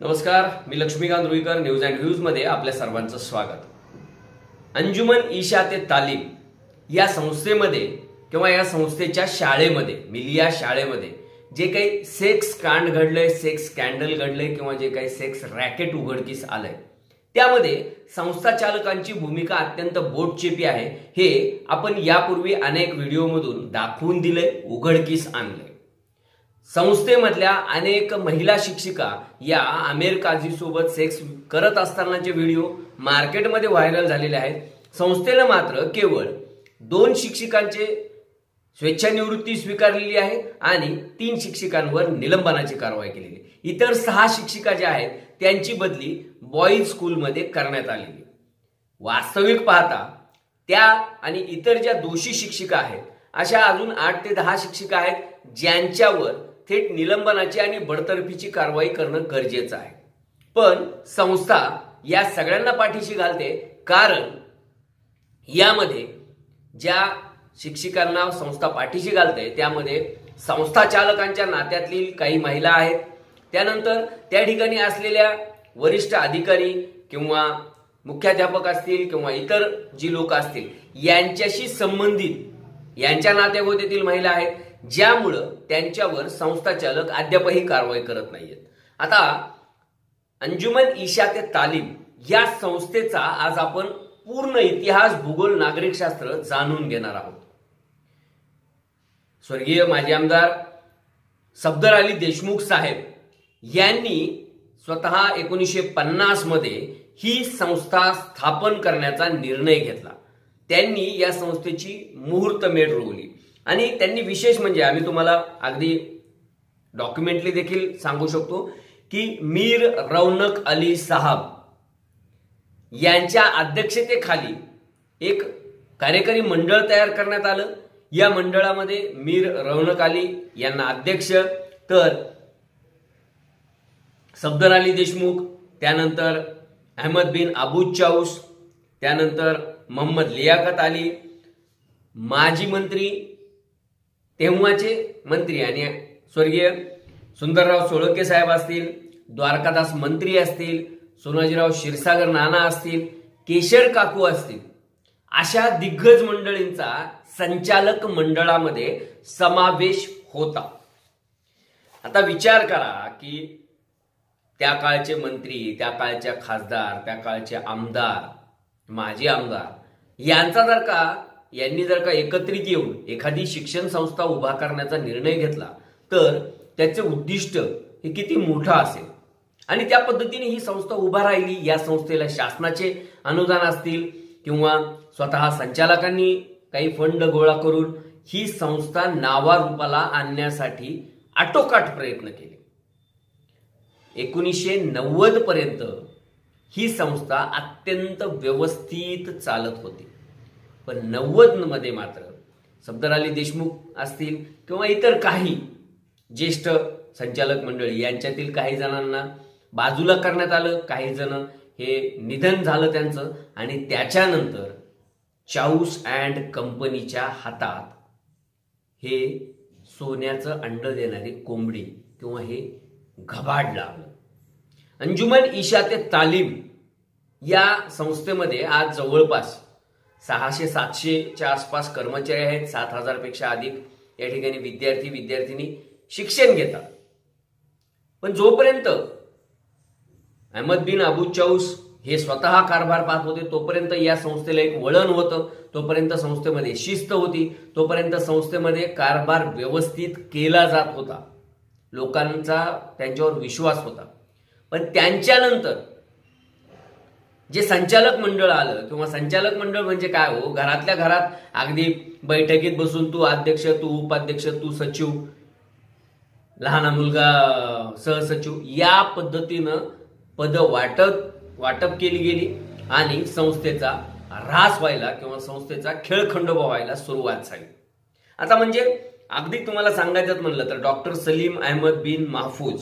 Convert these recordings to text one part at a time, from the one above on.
नमस्कार, मी Laxmikant Ruikar. News and views मध्ये आपल्या सर्वांचं स्वागत. अंजुमन इशाते तालीम या संस्थेमध्ये किंवा या संस्थेच्या शाळेमध्ये, मिलिया शाळेमध्ये जे काही सेक्स कांड घडलंय, सेक्स स्कॅन्डल घडलंय किंवा जे काही सेक्स रॅकेट उघडकीस आलंय, त्यामध्ये संस्था चालकांची भूमिका अत्यंत बोटचेपी आहे. हे आपण यापूर्वी अनेक व्हिडिओमधून दाखवून दिले, उघडकीस आणले. संस्थेमधल्या अनेक महिला शिक्षिका या आमिर काझी सोबत सेक्स करत असतानाचे व्हिडिओ मार्केटमध्ये व्हायरल झालेले आहेत. संस्थेनं मात्र केवळ 2 शिक्षिकांचे स्वेच्छानिवृत्ती स्वीकारलेली आहे आणि 3 शिक्षिकांवर निलंबनाची कारवाई केलेली. इतर 6 शिक्षिका ज्या आहेत त्यांची बदली बॉईज स्कूलमध्ये करण्यात आलेली. वास्तविक पाहता त्या आणि इतर ज्या दोषी शिक्षिका आहेत अशा अजून 8 ते 10 शिक्षिका आहेत ज्यांच्यावर थेट निलंबनाची आणि बडतर्फीची कारवाई करणं गरजेचं आहे. पण संस्था या सगळ्यांना पाठीशी घालते, कारण यामध्ये ज्या शिक्षिकांना संस्था पाठीशी घालते त्यामध्ये संस्था चालकांच्या नात्यातील काही महिला आहेत, त्यानंतर त्या ठिकाणी असलेल्या वरिष्ठ अधिकारी किंवा मुख्याध्यापक असतील किंवा इतर जी लोक असतील यांच्याशी संबंधित यांच्या नातेगोतीतील महिला आहेत, ज्यामुळं त्यांच्यावर संस्था चालक अद्यापही कारवाई करत नाहीयेत. आता अंजुमन इशाते तालीम या संस्थेचा आज आपण पूर्ण इतिहास, भूगोल, नागरिकशास्त्र जाणून घेणार आहोत. स्वर्गीय माजी आमदार सफदर अली देशमुख साहेब यांनी स्वतः 1950 मध्ये ही संस्था स्थापन करण्याचा निर्णय घेतला. त्यांनी या संस्थेची मुहूर्तमेढ रोवली आणि त्यांनी विशेष म्हणजे आम्ही तुम्हाला अगदी डॉक्युमेंटली देखील सांगू शकतो की मीर रौनक अली साहब यांच्या अध्यक्षतेखाली एक कार्यकारी मंडळ तयार करण्यात आलं. या मंडळामध्ये मीर रौनक अली यांना अध्यक्ष, तर सफदर अली देशमुख, त्यानंतर अहमद बिन अबू चाऊस, त्यानंतर मोहम्मद लियाकत अली, माजी मंत्री तेव्हाचे मंत्री आणि स्वर्गीय सुंदरराव सोळंके साहेब असतील, द्वारकादास मंत्री असतील, सोनाजीराव क्षीरसागर नाना असतील, केशर काकू असतील, अशा दिग्गज मंडळींचा संचालक मंडळामध्ये समावेश होता. आता विचार करा की त्या काळचे मंत्री, त्या काळच्या खासदार, त्या काळचे आमदार, माजी आमदार यांनी जर का एकत्रित येऊन एखादी शिक्षण संस्था उभा करण्याचा निर्णय घेतला तर त्याचे उद्दिष्ट हे किती मोठं असेल. आणि त्या पद्धतीने ही संस्था उभा राहिली. या संस्थेला शासनाचे अनुदान असतील किंवा स्वतः संचालकांनी काही फंड गोळा करून ही संस्था नावारूपाला आणण्यासाठी आटोकाट प्रयत्न केले. 1990 पर्यंत ही संस्था अत्यंत व्यवस्थित चालत होती. पण 90 मध्ये मात्र सफदर अली देशमुख असतील किंवा इतर काही ज्येष्ठ संचालक मंडळी यांच्यातील काही जणांना बाजूला करण्यात आलं. काही जण हे निधन झालं त्यांचं आणि त्याच्यानंतर चाऊस अँड कंपनीच्या हातात हे सोन्याचं अंड देणारी कोंबडी किंवा हे घबाड लागलं. अंजुमन इशाते तालीम या संस्थेमध्ये आज जवळपास 600-700च्या आसपास कर्मचारी आहेत. 7000 पेक्षा अधिक या ठिकाणी विद्यार्थी-विद्यार्थिनी शिक्षण घेतात. पण जोपर्यंत अहमद बिन अबू चाऊस हे स्वतः कारभार पाहत होते तोपर्यंत या संस्थेला एक वळण होतं, तोपर्यंत संस्थेमध्ये शिस्त होती, तोपर्यंत संस्थेमध्ये कारभार व्यवस्थित केला जात होता, लोकांचा त्यांच्यावर विश्वास होता. पण त्यांच्यानंतर जे संचालक मंडळ आलं किंवा संचालक मंडळ म्हणजे काय हो, घरातल्या घरात अगदी बैठकीत बसून तू अध्यक्ष, तू उपाध्यक्ष, तू सचिव, लहान मुलगा सहसचिव, या पद्धतीनं पद वाटप केली गेली आणि संस्थेचा ऱ्हास व्हायला किंवा संस्थेचा खेळखंडोबा व्हायला सुरुवात झाली. आता म्हणजे अगदी तुम्हाला सांगायचं म्हणलं तर डॉक्टर सलीम अहमद बिन महफूज,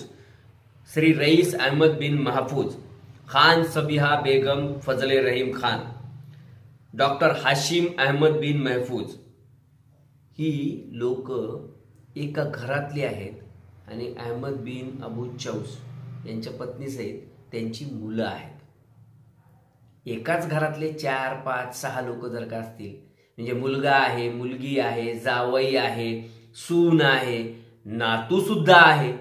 श्री रईस अहमद बिन महफूज, खान सबिहा बेगम फजले रहीम खान, डॉक्टर हाशिम अहमद बिन महफूज, ही लोक एका घरातली आहेत आणि अहमद बिन अबू चाऊस यांच्या पत्नीसहित त्यांची मुलं आहेत. एकाच घरातले 4, 5, 6 लोक जर का असतील, म्हणजे मुलगा आहे, मुलगी आहे, जावई आहे, सून आहे, नातू सुद्धा आहे,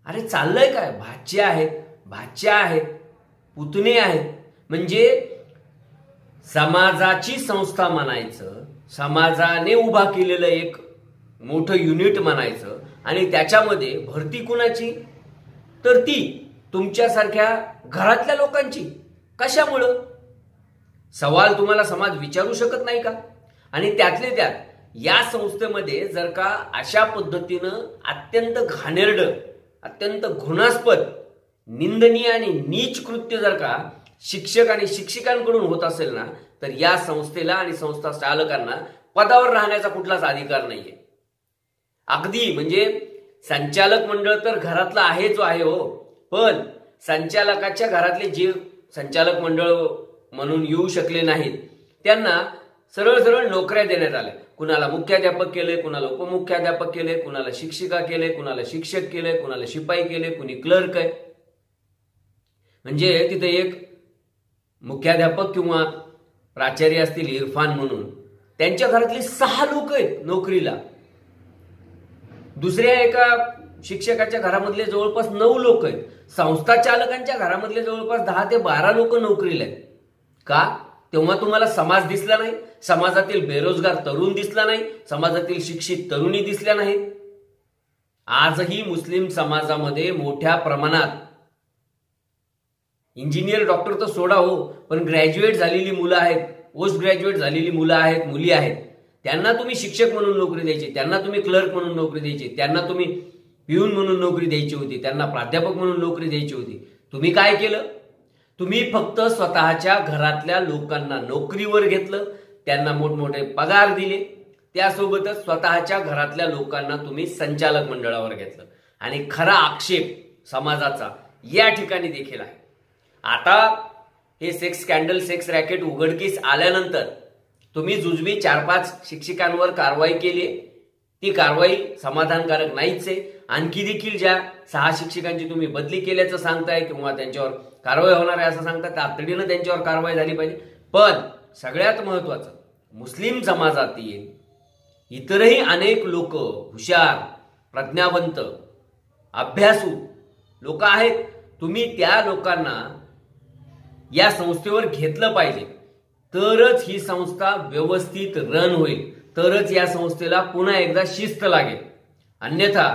अरे चाललंय काय? भाचे आहेत, भाच्या आहेत, पुतणे आहेत. म्हणजे समाजाची संस्था म्हणायचं, समाजाने उभा केलेलं एक मोठं युनिट म्हणायचं, आणि त्याच्यामध्ये भरती कुणाची? तर ती तुमच्यासारख्या घरातल्या लोकांची. कशामुळं? सवाल तुम्हाला समाज विचारू शकत नाही का? आणि त्यातले त्यात या संस्थेमध्ये जर का अशा पद्धतीनं अत्यंत घाणेरडं, अत्यंत घृणास्पद, निंदनीय आणि नीच कृत्य जर का शिक्षक आणि शिक्षिकांकडून होत असेल ना, तर या संस्थेला आणि संस्था चालकांना पदावर राहण्याचा कुठलाच अधिकार नाहीये. अगदी म्हणजे संचालक मंडळ तर घरातला आहे जो आहे हो, पण संचालकाच्या घरातले जे संचालक मंडळ म्हणून येऊ शकले नाहीत त्यांना सरळ सरळ नोकऱ्या देण्यात आल्या. कुणाला मुख्याध्यापक केले, कुणाला उपमुख्याध्यापक केले, कुणाला शिक्षिका केले, कुणाला शिक्षक केले, कुणाला शिपाई केले, कुणी क्लर्क आहे. म्हणजे तिथे एक मुख्याध्यापक किंवा प्राचार्य असतील इरफान म्हणून, त्यांच्या घरातली 6 लोक आहेत नोकरीला. दुसऱ्या एका शिक्षकाच्या घरामधले जवळपास 9 लोक आहेत. संस्था चालकांच्या घरामधले जवळपास 10 ते 12 लोक नोकरीला आहेत. का? तेव्हा तुम्हाला समाज दिसला नाही, समाजातील बेरोजगार तरुण दिसला नाही, समाजातील शिक्षित तरुणी दिसल्या नाहीत. आजही मुस्लिम समाजामध्ये मोठ्या प्रमाणात इंजिनियर, डॉक्टर तर सोडा हो, पण ग्रॅज्युएट झालेली मुलं आहेत, पोस्ट ग्रॅज्युएट झालेली मुलं आहेत, मुली आहेत. त्यांना तुम्ही शिक्षक म्हणून नोकरी द्यायची, त्यांना तुम्ही क्लर्क म्हणून नोकरी द्यायची, त्यांना तुम्ही पिऊन म्हणून नोकरी द्यायची होती, त्यांना प्राध्यापक म्हणून नोकरी द्यायची होती. तुम्ही काय केलं? तुम्ही फक्त स्वतःच्या घरातल्या लोकांना नोकरीवर घेतलं, त्यांना मोठमोठे पगार दिले, त्यासोबतच स्वतःच्या घरातल्या लोकांना तुम्ही संचालक मंडळावर घेतलं. आणि खरा आक्षेप समाजाचा या ठिकाणी देखील आहे. आता हे सेक्स स्कॅन्डल, सेक्स रॅकेट उघडकीस आल्यानंतर तुम्ही जुजबी 4-5 शिक्षकांवर कारवाई केली. ती कारवाई समाधानकारक नाहीच आहे. आणखी देखील ज्या 6 शिक्षकांची तुम्ही बदली केल्याचं सांगताय किंवा त्यांच्यावर कारवाई होणार आहे असं सांगताय, तातडीनं त्यांच्यावर कारवाई झाली पाहिजे. पण सगळ्यात महत्वाचं, मुस्लिम समाजातील इतरही अनेक लोक, हुशार, प्रज्ञावंत, अभ्यासू लोक आहेत. तुम्ही त्या लोकांना या संस्थेवर घेतलं पाहिजे, तरच ही संस्था व्यवस्थित रन होईल, तरच या संस्थेला पुन्हा एकदा शिस्त लागेल. अन्यथा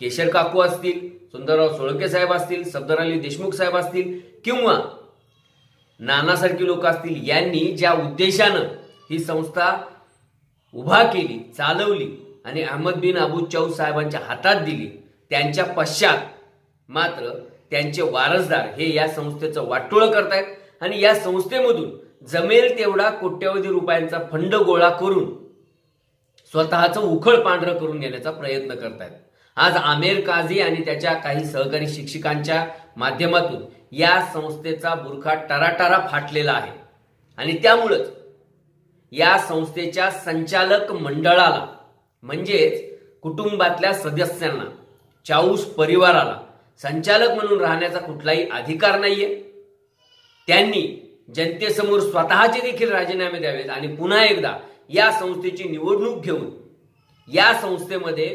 केशर काकू असतील, सुंदरराव सोळंके साहेब असतील, सफदर देशमुख साहेब असतील किंवा नानासारखी लोक असतील, यांनी ज्या उद्देशानं ही संस्था उभा केली, चालवली आणि अहमद बिन अबू चौद साहेबांच्या हातात दिली, त्यांच्या पश्चात मात्र त्यांचे वारसदार हे या संस्थेचं वाटोळं करतायत आणि या संस्थेमधून जमेल तेवढा कोट्यवधी रुपयांचा फंड गोळा करून स्वतःचं उखळ पांढरं करून घेण्याचा प्रयत्न करतायत. आज आमेर काझी आणि त्याच्या काही सहकारी शिक्षकांच्या माध्यमातून या संस्थेचा बुरखा टराटरा फाटलेला आहे. आणि त्यामुळेच या संस्थेच्या संचालक मंडळाला, म्हणजेच कुटुंबातल्या सदस्यांना, चाऊस परिवाराला संचालक म्हणून राहण्याचा कुठलाही अधिकार नाहीये. त्यांनी जनतेसमोर स्वतःचे देखील राजीनामे द्यावेत आणि पुन्हा एकदा या संस्थेची निवडणूक घेऊन या संस्थेमध्ये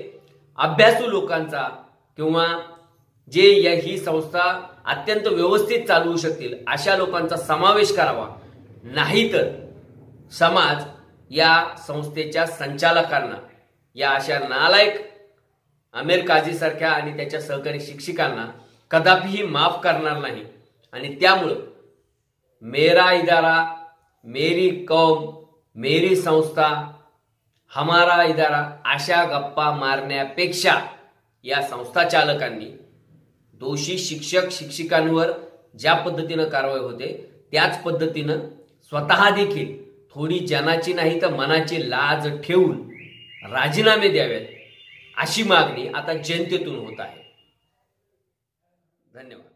अभ्यासू लोकांचा किंवा जे ही संस्था अत्यंत व्यवस्थित चालवू शकतील अशा लोकांचा समावेश करावा. नाहीतर समाज या संस्थेच्या संचालकांना, या अशा नालायक आमेर काझी सारख्या आणि त्याच्या सहकारी शिक्षकांना कदापिही माफ करणार नाही. आणि त्यामुळे मेरा इदारा, मेरी कौम, मेरी संस्था, हमारा इदारा अशा गप्पा मारण्यापेक्षा या संस्था चालकांनी दोषी शिक्षक शिक्षिकांवर ज्या पद्धतीनं कारवाई होते त्याच पद्धतीनं स्वतः देखील थोडी जनाची नाही तर मनाची लाज ठेवून राजीनामे द्यावेत, अशी मागणी आता जनतेतून होत आहे. धन्यवाद.